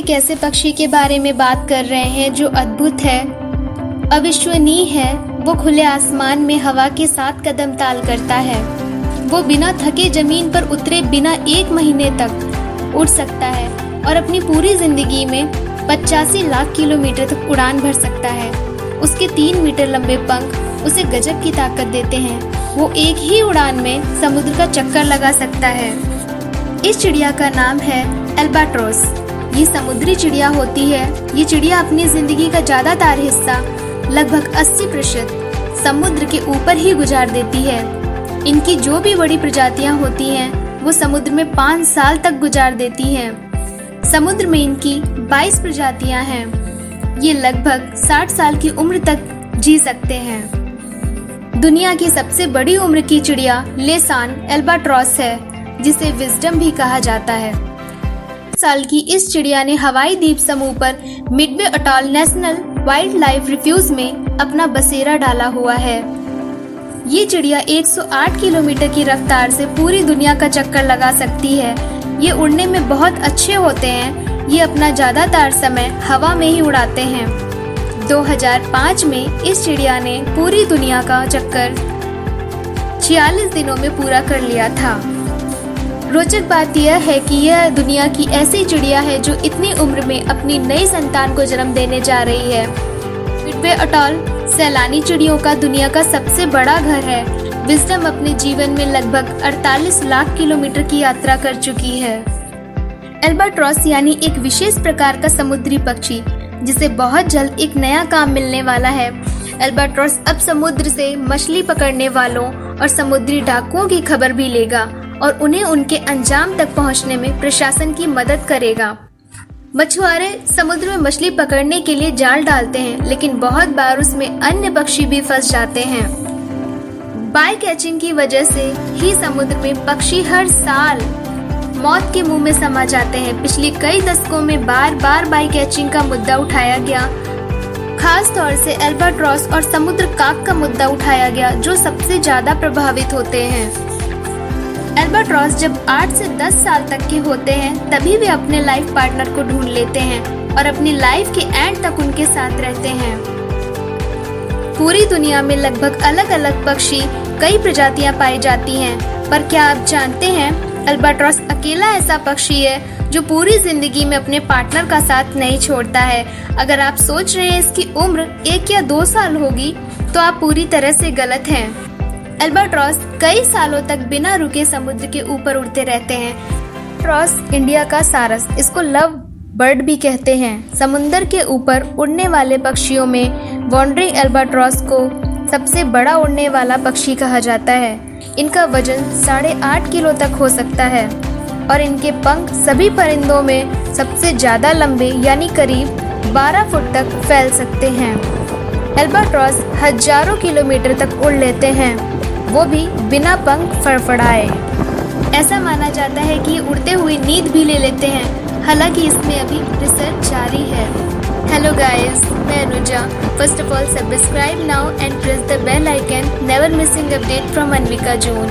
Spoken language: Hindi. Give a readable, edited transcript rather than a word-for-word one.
एक ऐसे पक्षी के बारे में बात कर रहे हैं जो अद्भुत है, अविश्वसनीय है। वो खुले आसमान में हवा के साथ कदम ताल करता है। वो बिना थके जमीन पर उतरे बिना 1 महीने तक उड़ सकता है और अपनी पूरी जिंदगी में 85 लाख किलोमीटर तक उड़ान भर सकता है। उसके 3 मीटर लंबे पंख उसे गजब की ताकत देते हैं। वो एक ही उड़ान में समुद्र का चक्कर लगा सकता है। इस चिड़िया का नाम है अल्बाट्रोस। ये समुद्री चिड़िया होती है। ये चिड़िया अपनी जिंदगी का ज्यादातर हिस्सा लगभग 80% समुद्र के ऊपर ही गुजार देती है। इनकी जो भी बड़ी प्रजातियां होती हैं वो समुद्र में 5 साल तक गुजार देती हैं। समुद्र में इनकी 22 प्रजातियां हैं। ये लगभग 60 साल की उम्र तक जी सकते हैं। दुनिया की सबसे बड़ी उम्र की चिड़िया लेसान अल्बाट्रोस है, जिसे विजडम भी कहा जाता है। साल की इस चिड़िया ने हवाई द्वीप समूह पर Midway Atoll National Wildlife Refuge में अपना बसेरा डाला हुआ है। ये चिड़िया 108 किलोमीटर की रफ्तार से पूरी दुनिया का चक्कर लगा सकती है। ये उड़ने में बहुत अच्छे होते हैं। ये अपना ज्यादातर समय हवा में ही उड़ाते हैं। 2005 में इस चिड़िया ने पूरी दुनिया का चक्कर 46 दिनों में पूरा कर लिया था। रोचक बात यह है कि यह दुनिया की ऐसी चिड़िया है जो इतनी उम्र में अपनी नई संतान को जन्म देने जा रही है। मिडवे अटॉल सैलानी चिड़ियों का दुनिया का सबसे बड़ा घर है। विजडम अपने जीवन में लगभग 48 लाख किलोमीटर की यात्रा कर चुकी है। अल्बाट्रोस यानी एक विशेष प्रकार का समुद्री पक्षी, जिसे बहुत जल्द एक नया काम मिलने वाला है। अल्बाट्रोस अब समुद्र से मछली पकड़ने वालों और समुद्री डाकुओं की खबर भी लेगा और उन्हें उनके अंजाम तक पहुंचने में प्रशासन की मदद करेगा। मछुआरे समुद्र में मछली पकड़ने के लिए जाल डालते हैं, लेकिन बहुत बार उसमें अन्य पक्षी भी फंस जाते हैं। बाई कैचिंग की वजह से ही समुद्र में पक्षी हर साल मौत के मुंह में समा जाते हैं। पिछले कई दशकों में बार बार बाई कैचिंग का मुद्दा उठाया गया। खास तौर से अल्बाट्रोस और समुद्र काक का मुद्दा उठाया गया, जो सबसे ज्यादा प्रभावित होते हैं। अल्बाट्रोस जब 8 से 10 साल तक के होते हैं तभी वे अपने लाइफ पार्टनर को ढूंढ लेते हैं और अपनी लाइफ के एंड तक उनके साथ रहते हैं। पूरी दुनिया में लगभग अलग अलग पक्षी कई प्रजातियां पाई जाती हैं, पर क्या आप जानते हैं अल्बाट्रोस अकेला ऐसा पक्षी है जो पूरी जिंदगी में अपने पार्टनर का साथ नहीं छोड़ता है। अगर आप सोच रहे हैं इसकी उम्र 1 या 2 साल होगी तो आप पूरी तरह से गलत हैं। अल्बाट्रोस कई सालों तक बिना रुके समुद्र के ऊपर उड़ते रहते हैं। अल्बाट्रोस इंडिया का सारस, इसको लव बर्ड भी कहते हैं। समुद्र के ऊपर उड़ने वाले पक्षियों में वॉन्डरिंग अल्बाट्रोस को सबसे बड़ा उड़ने वाला पक्षी कहा जाता है। इनका वजन 8.5 किलो तक हो सकता है और इनके पंख सभी परिंदों में सबसे ज्यादा लंबे यानी करीब 12 फुट तक फैल सकते हैं। अल्बाट्रोस हजारों किलोमीटर तक उड़ लेते हैं, वो भी बिना पंख फड़फड़ाए। ऐसा माना जाता है कि उड़ते हुए नींद भी ले लेते हैं, हालांकि इसमें अभी रिसर्च जारी है। हेलो गाइस, मैं Anuja. First of all subscribe now and press the bell icon, never missing update from Anvika June.